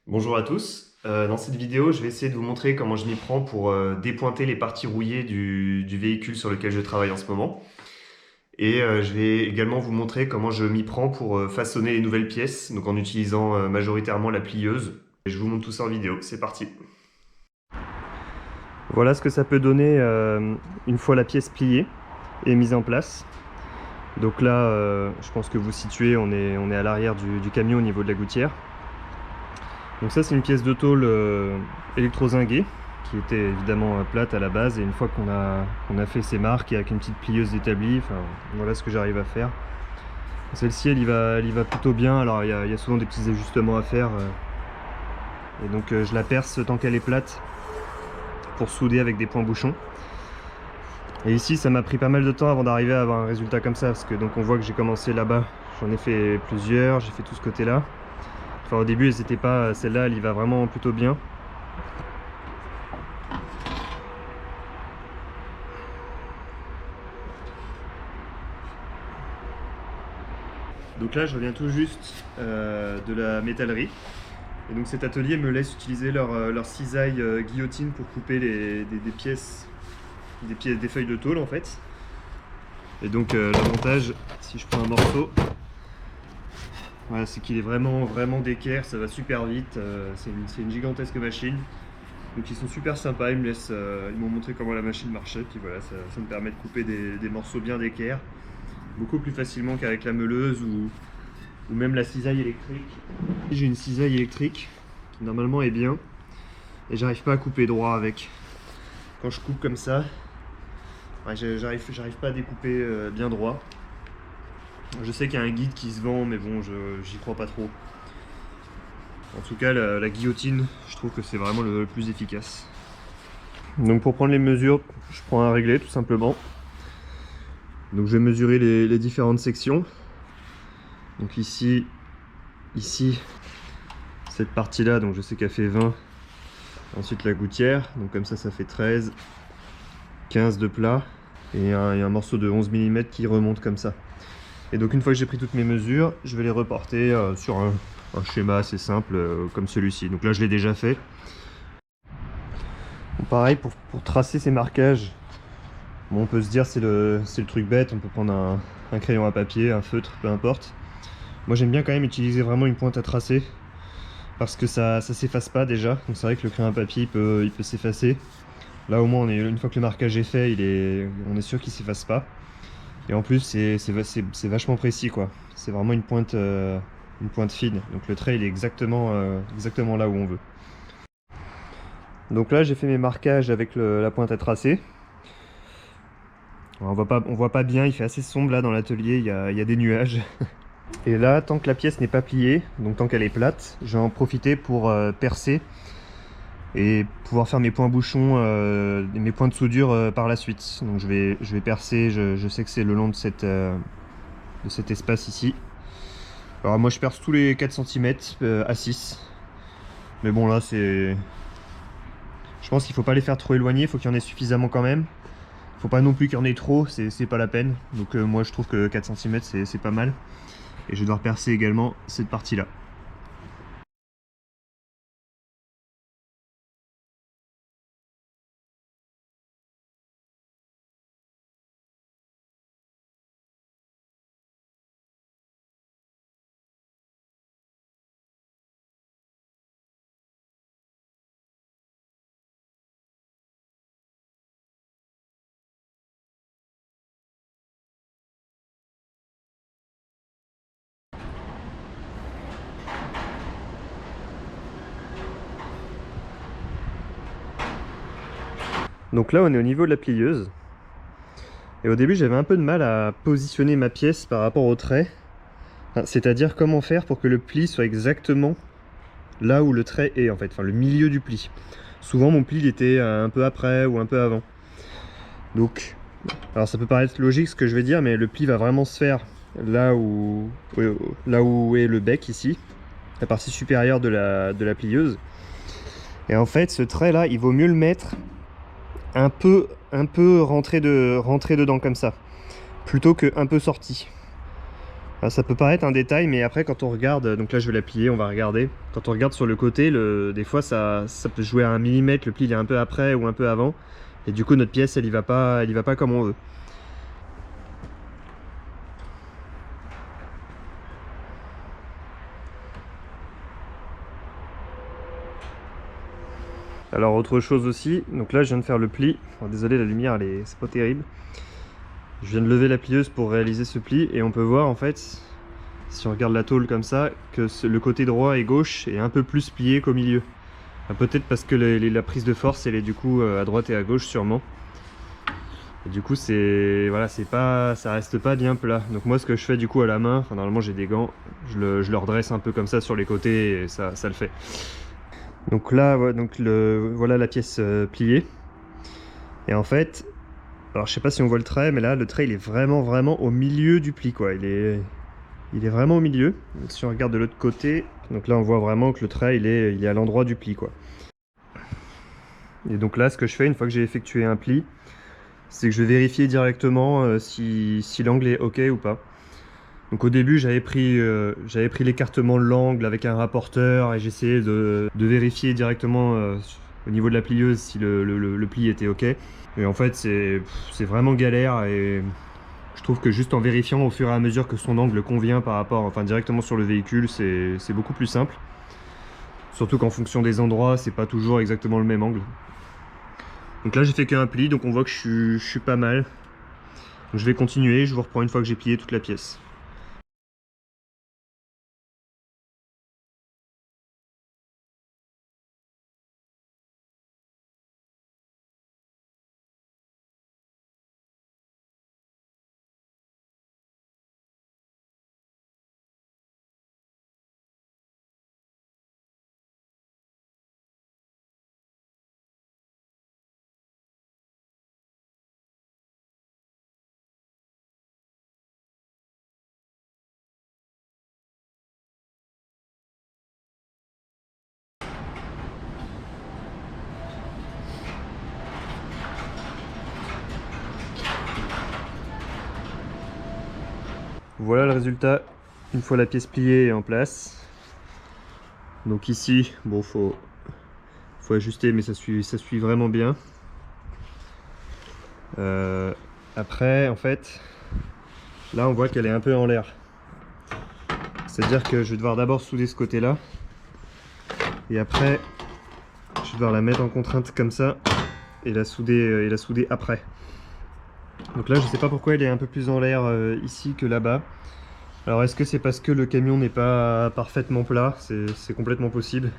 Bonjour à tous. Dans cette vidéo, je vais essayer de vous montrer comment je m'y prends pour dépointer les parties rouillées du véhicule sur lequel je travaille en ce moment. Et je vais également vous montrer comment je m'y prends pour façonner les nouvelles pièces, donc en utilisant majoritairement la plieuse. Et je vous montre tout ça en vidéo. C'est parti. Voilà ce que ça peut donner une fois la pièce pliée et mise en place. Donc là, je pense que vous situez, on est à l'arrière du camion au niveau de la gouttière. Donc ça, c'est une pièce de tôle électrozinguée qui était évidemment plate à la base, et une fois qu'on a fait ses marques et avec une petite plieuse établie, enfin voilà ce que j'arrive à faire. Celle-ci elle y va plutôt bien. Alors il y a souvent des petits ajustements à faire et donc je la perce tant qu'elle est plate pour souder avec des points bouchons. Et ici ça m'a pris pas mal de temps avant d'arriver à avoir un résultat comme ça, parce que donc on voit que j'ai commencé là-bas, j'en ai fait plusieurs, j'ai fait tout ce côté là. Enfin au début elles étaient pas, celle-là elle y va vraiment plutôt bien. Donc là je reviens tout juste de la métallerie. Et donc cet atelier me laisse utiliser leur cisaille guillotine pour couper des pièces, des feuilles de tôle en fait. Et donc l'avantage, si je prends un morceau, voilà, c'est qu'il est vraiment d'équerre, ça va super vite, c'est une gigantesque machine. Donc ils sont super sympas, ils m'ont montré comment la machine marchait, puis voilà, ça me permet de couper des morceaux bien d'équerre, beaucoup plus facilement qu'avec la meuleuse ou même la cisaille électrique. J'ai une cisaille électrique qui normalement est bien, et j'arrive pas à couper droit avec. Quand je coupe comme ça, ouais, j'arrive pas à découper bien droit. Je sais qu'il y a un guide qui se vend, mais bon, j'y crois pas trop. En tout cas, la guillotine, je trouve que c'est vraiment le plus efficace. Donc pour prendre les mesures, je prends un réglet tout simplement. Donc je vais mesurer les différentes sections. Donc ici, cette partie-là, donc je sais qu'elle fait 20. Ensuite la gouttière, donc comme ça fait 13, 15 de plat. Et un morceau de 11 mm qui remonte comme ça. Et donc une fois que j'ai pris toutes mes mesures, je vais les reporter sur un schéma assez simple comme celui-ci. Donc là je l'ai déjà fait. Bon, pareil pour tracer ces marquages, bon, on peut se dire c'est le truc bête, on peut prendre un crayon à papier, un feutre, peu importe. Moi j'aime bien quand même utiliser vraiment une pointe à tracer, parce que ça s'efface pas déjà. Donc c'est vrai que le crayon à papier il peut s'effacer. Là au moins une fois que le marquage est fait, on est sûr qu'il s'efface pas. Et en plus c'est vachement précis quoi. C'est vraiment une pointe fine. Donc le trait il est exactement là où on veut. Donc là j'ai fait mes marquages avec la pointe à tracer. On voit pas bien, il fait assez sombre là dans l'atelier, il y a des nuages. Et là, tant que la pièce n'est pas pliée, donc tant qu'elle est plate, je vais en profiter pour percer et pouvoir faire mes points bouchons, mes points de soudure par la suite. Donc je vais percer, je sais que c'est le long de cet espace ici. Alors moi je perce tous les 4 cm à 6. Mais bon là c'est... Je pense qu'il faut pas les faire trop éloignés, il faut qu'il y en ait suffisamment quand même. Faut pas non plus qu'il y en ait trop, c'est pas la peine. Donc moi je trouve que 4 cm c'est pas mal. Et je vais devoir percer également cette partie là. Donc là on est au niveau de la plieuse. Et au début j'avais un peu de mal à positionner ma pièce par rapport au trait. Enfin, c'est-à-dire comment faire pour que le pli soit exactement là où le trait est en fait, enfin le milieu du pli. Souvent mon pli il était un peu après ou un peu avant. Donc, alors ça peut paraître logique ce que je vais dire, mais le pli va vraiment se faire là où est le bec ici, la partie supérieure de la plieuse. Et en fait ce trait là il vaut mieux le mettre un peu rentré dedans comme ça, plutôt que un peu sorti. Alors, ça peut paraître un détail, mais après quand on regarde, donc là je vais la plier, on va regarder. Quand on regarde sur le côté, des fois ça peut jouer à 1 millimètre, le pli il est un peu après ou un peu avant. Et du coup notre pièce elle y va pas comme on veut. Alors autre chose aussi, donc là je viens de faire le pli. Oh, désolé, la lumière c'est pas terrible. Je viens de lever la plieuse pour réaliser ce pli et on peut voir en fait, si on regarde la tôle comme ça, que le côté droit et gauche est un peu plus plié qu'au milieu. Peut-être parce que la prise de force elle est du coup à droite et à gauche sûrement. Et du coup voilà, ça reste pas bien plat. Donc moi ce que je fais du coup à la main, enfin normalement j'ai des gants, je le redresse un peu comme ça sur les côtés et ça le fait. Donc là voilà la pièce pliée. Et en fait, alors je sais pas si on voit le trait, mais là le trait il est vraiment au milieu du pli quoi. Il est vraiment au milieu. Si on regarde de l'autre côté, donc là on voit vraiment que le trait il est à l'endroit du pli quoi. Et donc là ce que je fais une fois que j'ai effectué un pli, c'est que je vais vérifier directement si l'angle est ok ou pas. Donc au début j'avais pris l'écartement de l'angle avec un rapporteur et j'essayais de vérifier directement au niveau de la plieuse si le pli était ok. Et en fait c'est vraiment galère et je trouve que juste en vérifiant au fur et à mesure que son angle convient par rapport, enfin directement sur le véhicule, c'est beaucoup plus simple. Surtout qu'en fonction des endroits, c'est pas toujours exactement le même angle. Donc là j'ai fait qu'un pli, donc on voit que je suis pas mal. Donc je vais continuer, je vous reprends une fois que j'ai plié toute la pièce. Voilà le résultat une fois la pièce pliée et en place. Donc ici, bon, faut ajuster, mais ça suit vraiment bien. Après, en fait, là on voit qu'elle est un peu en l'air. C'est-à-dire que je vais devoir d'abord souder ce côté-là, et après, je vais devoir la mettre en contrainte comme ça, et la souder après. Donc là, je sais pas pourquoi elle est un peu plus en l'air ici que là-bas. Alors est-ce que c'est parce que le camion n'est pas parfaitement plat? C'est complètement possible.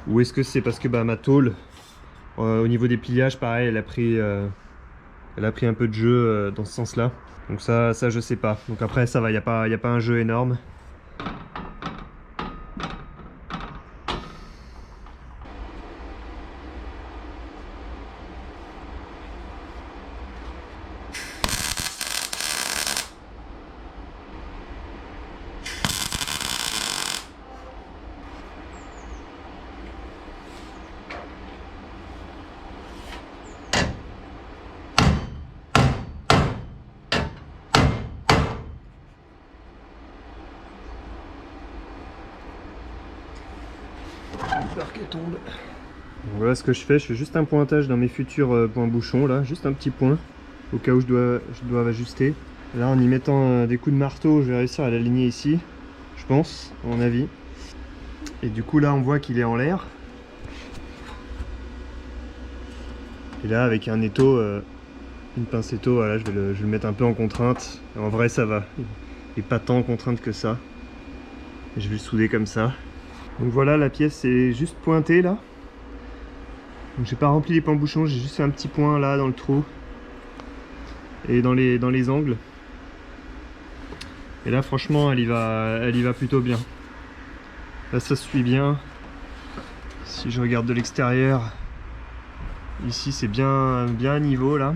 Ou est-ce que c'est parce que ma tôle, au niveau des pliages, pareil, elle a pris un peu de jeu dans ce sens-là. Donc ça je sais pas. Donc après ça va, y a pas un jeu énorme. Peur qu'elle tombe. Donc voilà ce que je fais juste un pointage dans mes futurs points bouchons là, juste un petit point au cas où je dois ajuster. Là en y mettant des coups de marteau, je vais réussir à l'aligner ici, je pense, à mon avis. Et du coup là on voit qu'il est en l'air. Et là avec un étau, une pince étau, voilà, je vais le mettre un peu en contrainte. En vrai ça va, il n'est pas tant en contrainte que ça. Et je vais le souder comme ça. Donc voilà, la pièce est juste pointée là. Donc j'ai pas rempli les points bouchons, j'ai juste fait un petit point là dans le trou et dans les angles. Et là franchement elle y va plutôt bien. Là ça se suit bien. Si je regarde de l'extérieur, ici c'est bien à niveau là.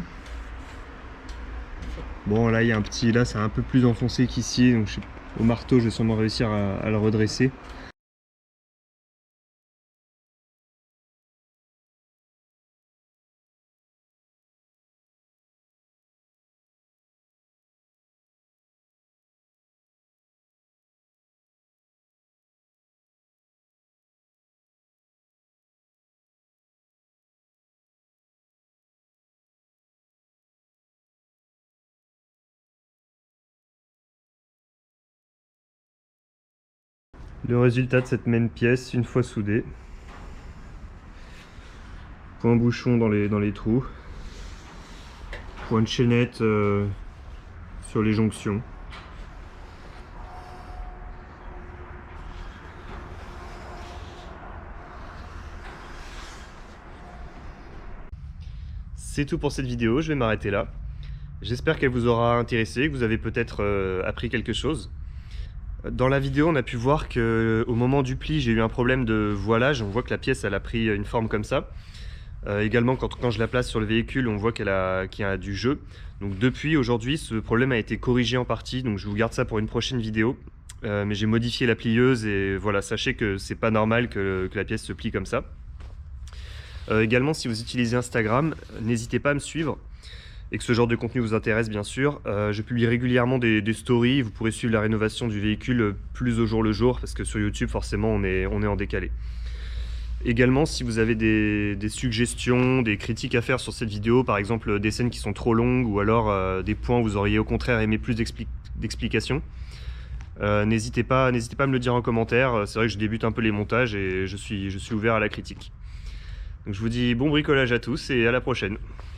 Bon là il y a un petit, là c'est un peu plus enfoncé qu'ici, donc au marteau je vais sûrement réussir à le redresser. Le résultat de cette même pièce, une fois soudée. Point bouchon dans les trous. Point de chaînette sur les jonctions. C'est tout pour cette vidéo, je vais m'arrêter là. J'espère qu'elle vous aura intéressé, que vous avez peut-être appris quelque chose. Dans la vidéo, on a pu voir qu'au moment du pli, j'ai eu un problème de voilage. On voit que la pièce elle a pris une forme comme ça. Également, quand je la place sur le véhicule, on voit qu'il y a du jeu. Donc depuis aujourd'hui, ce problème a été corrigé en partie. Donc je vous garde ça pour une prochaine vidéo. Mais j'ai modifié la plieuse et voilà, sachez que c'est pas normal que la pièce se plie comme ça. Également, si vous utilisez Instagram, n'hésitez pas à me suivre et que ce genre de contenu vous intéresse bien sûr. Je publie régulièrement des stories, vous pourrez suivre la rénovation du véhicule plus au jour le jour parce que sur YouTube forcément on est en décalé. Également, si vous avez des suggestions, des critiques à faire sur cette vidéo, par exemple des scènes qui sont trop longues ou alors des points où vous auriez au contraire aimé plus d'explications, n'hésitez pas à me le dire en commentaire. C'est vrai que je débute un peu les montages et je suis ouvert à la critique. Donc je vous dis bon bricolage à tous et à la prochaine.